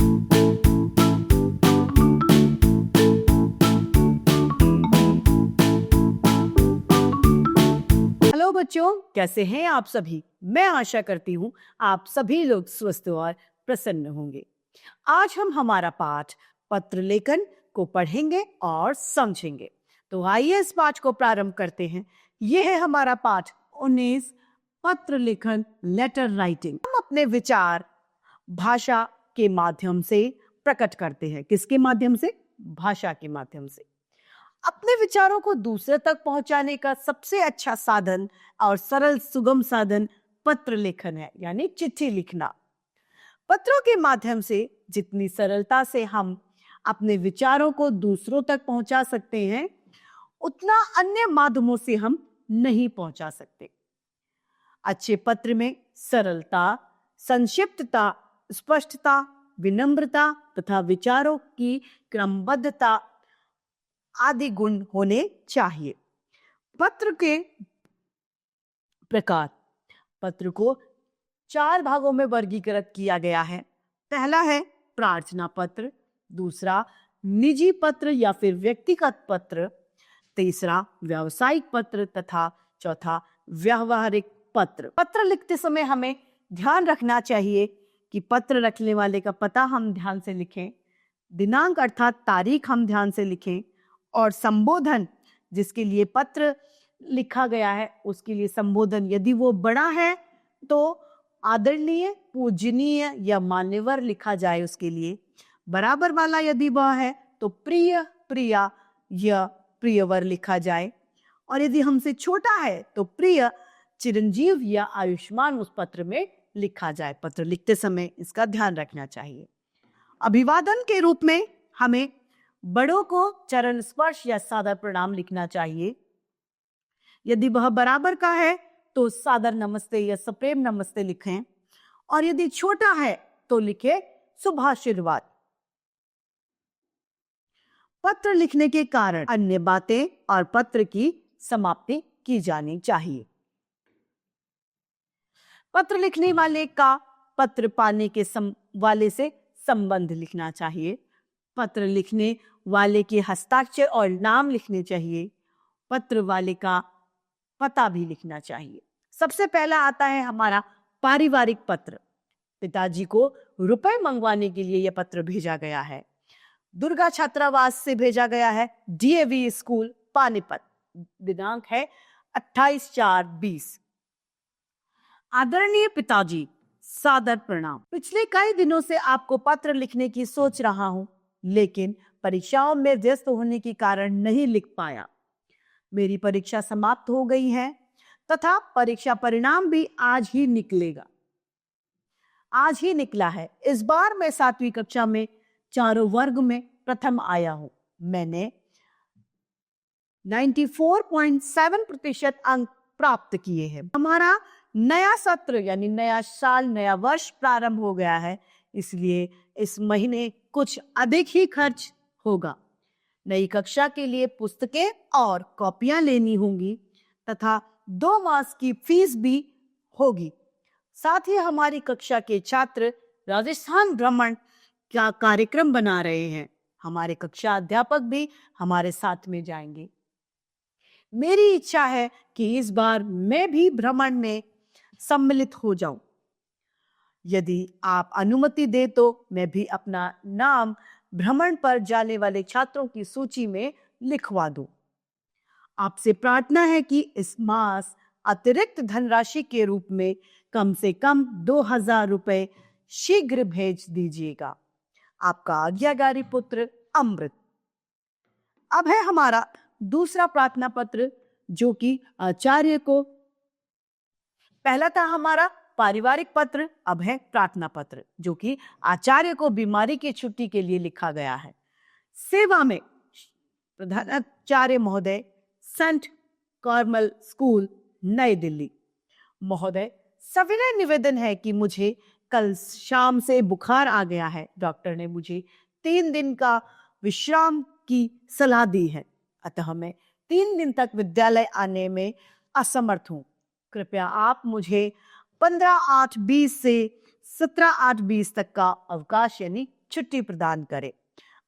Hello बच्चों, कैसे हैं आप सभी? मैं आशा करती हूँ आप सभी लोग स्वस्थ और प्रसन्न होंगे। आज हम हमारा पाठ पत्र लेखन को पढ़ेंगे और समझेंगे। तो आइए इस पाठ को प्रारंभ करते हैं। यह है हमारा पाठ 19, पत्र लेखन, लेटर राइटिंग। हम अपने विचार भाषा के माध्यम से प्रकट करते हैं। किसके माध्यम से? भाषा के माध्यम से। अपने विचारों को दूसरे तक पहुंचाने का सबसे अच्छा साधन और सरल सुगम साधन पत्र लेखन है, यानी चिट्ठी लिखना। पत्रों के माध्यम से जितनी सरलता से हम अपने विचारों को दूसरों तक पहुंचा सकते हैं, उतना अन्य माध्यमों से हम नहीं पहुंचा सकते। अच्छे पत्र में सरलता, संक्षिप्तता, स्पष्टता, विनम्रता तथा विचारों की क्रमबद्धता आदि गुण होने चाहिए। पत्र के प्रकार। पत्र को 4 भागों में वर्गीकृत किया गया है। पहला है प्रार्थना पत्र, दूसरा निजी पत्र या फिर व्यक्तिगत पत्र, तीसरा व्यावसायिक पत्र तथा चौथा व्यावहारिक पत्र। पत्र लिखते समय हमें ध्यान रखना चाहिए कि पत्र रखने वाले का पता हम ध्यान से लिखें, दिनांक अर्थात तारीख हम ध्यान से लिखें, और संबोधन जिसके लिए पत्र लिखा गया है उसके लिए संबोधन यदि वो बड़ा है तो आदरणीय, पूजनीय या मान्यवर लिखा जाए। उसके लिए बराबर वाला यदि वह है तो प्रिय, प्रिया या प्रियवर लिखा जाए, और यदि हमसे छोटा है तो प्रिय, चिरंजीव या आयुष्मान उस पत्र में लिखा जाए। पत्र लिखते समय इसका ध्यान रखना चाहिए। अभिवादन के रूप में हमें बड़ों को चरण स्पर्श या सादर प्रणाम लिखना चाहिए। यदि वह बराबर का है तो सादर नमस्ते या सप्रेम नमस्ते लिखें, और यदि छोटा है तो लिखे शुभाशीर्वाद। पत्र लिखने के कारण अन्य बातें और पत्र की समाप्ति की जानी चाहिए। पत्र लिखने वाले का पत्र पाने के वाले से संबंध लिखना चाहिए। पत्र लिखने वाले के हस्ताक्षर और नाम लिखने चाहिए। पत्र वाले का पता भी लिखना चाहिए। सबसे पहला आता है हमारा पारिवारिक पत्र। पिताजी को रुपए मंगवाने के लिए यह पत्र भेजा गया है। दुर्गा छात्रावास से भेजा गया है, डीएवी स्कूल पानीपत। दिनांक है 28/4/20। आदरणीय पिताजी, सादर प्रणाम। पिछले कई दिनों से आपको पत्र लिखने की सोच रहा हूं, लेकिन परीक्षाओं में व्यस्त होने के कारण नहीं लिख पाया। मेरी परीक्षा समाप्त हो गई है तथा परीक्षा परिणाम भी आज ही निकलेगा। आज ही निकला है। इस बार मैं 7वीं कक्षा में चारों वर्ग में प्रथम आया हूं। मैंने 94.7% अंक प्राप्त किए हैं। हमारा नया सत्र यानी नया साल, नया वर्ष प्रारंभ हो गया है, इसलिए इस महीने कुछ अधिक ही खर्च होगा। नई कक्षा के लिए पुस्तकें और कॉपियां लेनी होंगी तथा 2 मास की फीस भी होगी। साथ ही हमारी कक्षा के छात्र राजस्थान भ्रमण का कार्यक्रम बना रहे हैं। हमारे कक्षा अध्यापक भी हमारे साथ में जाएंगे। मेरी इच्छा है कि इस बार मैं भी भ्रमण में सम्मिलित हो जाऊं। यदि आप अनुमति दे तो मैं भी अपना नाम भ्रमण पर जाने वाले छात्रों की सूची में लिखवा दूं। आपसे प्रार्थना है कि इस मास अतिरिक्त धनराशि के रूप में कम से कम 2000 रुपए शीघ्र भेज दीजिएगा। आपका आज्ञाकारी पुत्र अमृत। अब है हमारा दूसरा प्रार्थना पत्र, जो कि आचार्य को, पहला था हमारा पारिवारिक पत्र, अब है प्रार्थना पत्र, जो कि आचार्य को बीमारी की छुट्टी के लिए लिखा गया है। सेवा में प्रधानाचार्य महोदय, सेंट कार्मल स्कूल, नई दिल्ली। महोदय, सविनय निवेदन है कि मुझे कल शाम से बुखार आ गया है। डॉक्टर ने मुझे 3 दिन का विश्राम की सलाह दी है, अतः मैं 3 दिन तक विद्यालय आने में असमर्थ हूं। कृपया आप मुझे 15/8/20 से 17/8/20 तक का अवकाश यानी छुट्टी प्रदान करें।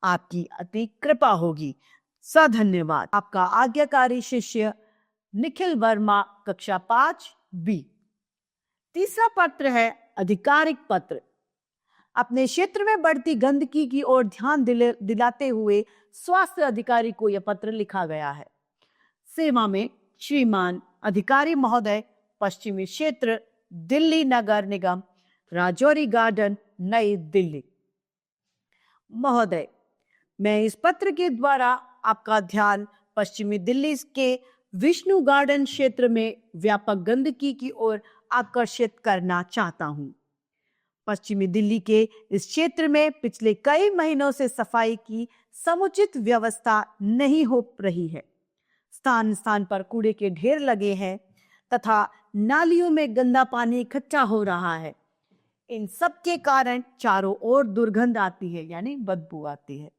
आपकी अति कृपा होगी। सधन्यवाद। आपका आज्ञाकारी शिष्य निखिल वर्मा, कक्षा 5B। तीसरा पत्र है आधिकारिक पत्र। अपने क्षेत्र में बढ़ती गंदगी की ओर ध्यान दिलाते हुए स्वास्थ्य अधिकारी को यह पत्र लिखा गया है। सेवा में श्रीमान अधिकारी महोदय, पश्चिमी क्षेत्र, दिल्ली नगर निगम, राजौरी गार्डन, नई दिल्ली। महोदय, मैं इस पत्र के द्वारा आपका ध्यान पश्चिमी दिल्ली के विष्णु गार्डन क्षेत्र में व्यापक गंदगी की ओर आकर्षित करना चाहता हूं। पश्चिमी दिल्ली के इस क्षेत्र में पिछले कई महीनों से सफाई की समुचित व्यवस्था नहीं हो रही है। स्थान स्थान पर कूड़े के ढेर लगे हैं तथा नालियों में गंदा पानी इकट्ठा हो रहा है। इन सब के कारण चारों ओर दुर्गंध आती है, यानी बदबू आती है।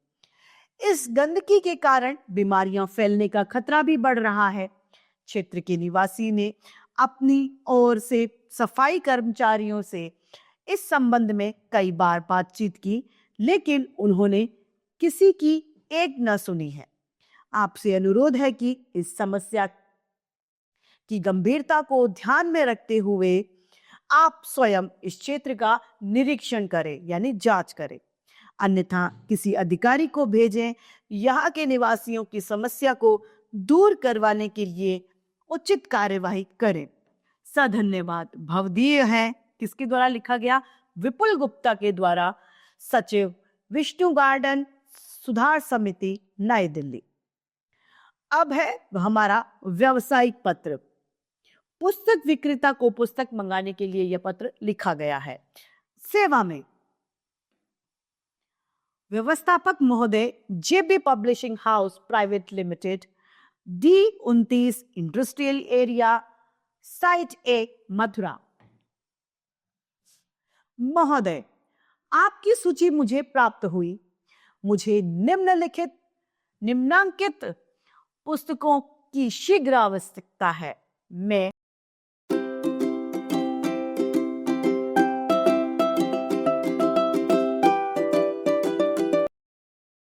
इस गंदगी के कारण बीमारियां फैलने का खतरा भी बढ़ रहा है। क्षेत्र के निवासी ने अपनी ओर से सफाई कर्मचारियों से इस संबंध में कई बार बातचीत की, लेकिन उन्होंने किसी की एक न सुनी है। आपसे अनुरोध है कि इस समस्या की गंभीरता को ध्यान में रखते हुए आप स्वयं इस क्षेत्र का निरीक्षण करें, यानी जांच करें। अन्यथा किसी अधिकारी को भेजें, यहाँ के निवासियों की समस्या को दूर करवाने के लिए उचित कार्यवाही करें। सधन्यवाद। भवदीय है। किसके द्वारा लिखा गया? विपुल गुप्ता के द्वारा, सचिव, विष्णु गार्डन सुधार समिति, नई दिल्ली। अब है हमारा व्यावसायिक पत्र। पुस्तक विक्रेता को पुस्तक मंगाने के लिए यह पत्र लिखा गया है। सेवा में व्यवस्थापक महोदय, JB publishing house private limited, D29 industrial area, site A, Mathura. महोदय, आपकी सूची मुझे प्राप्त हुई। मुझे निम्नांकित पुस्तकों की शीघ्र आवश्यकता है। मैं